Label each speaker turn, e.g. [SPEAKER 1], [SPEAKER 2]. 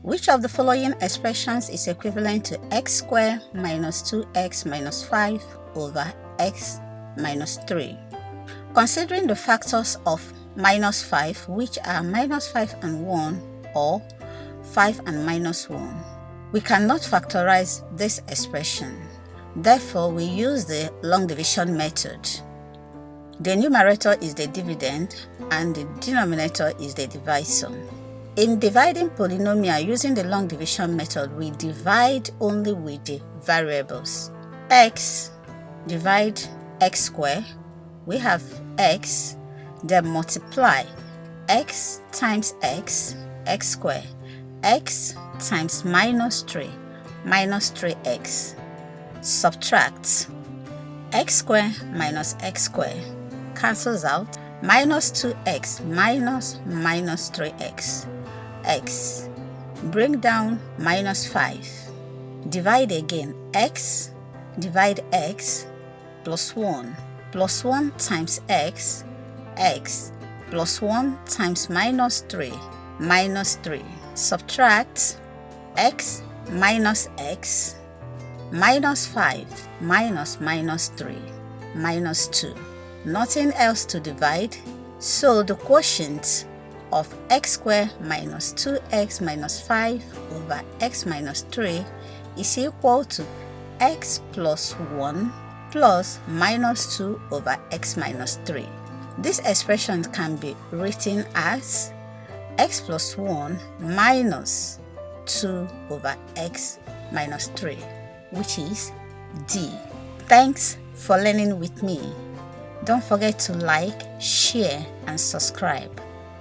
[SPEAKER 1] Which of the following expressions is equivalent to x squared minus 2x minus 5 over x minus 3? Considering the factors of minus 5, which are minus 5 and 1 or 5 and minus 1, we cannot factorize this expression. Therefore, we use the long division method. The numerator is the dividend and the denominator is the divisor. In dividing polynomial using the long division method, we divide only with the variables. X divide x squared, we have x, then multiply x times x, x squared, x times minus 3, minus 3x. Subtract x squared minus x squared, cancels out, minus 2x minus minus 3x, x. Bring down minus 5. Divide again, x divide x plus 1 times x, x plus 1 times minus 3, minus 3. Subtract x minus x, minus 5 minus minus 3, minus 2. Nothing else to divide, so the quotient of x squared minus 2x minus 5 over x minus 3 is equal to x plus 1 plus minus 2 over x minus 3. This expression can be written as x plus 1 minus 2 over x minus 3, which is D. Thanks for learning with me. Don't forget to like, share, and subscribe.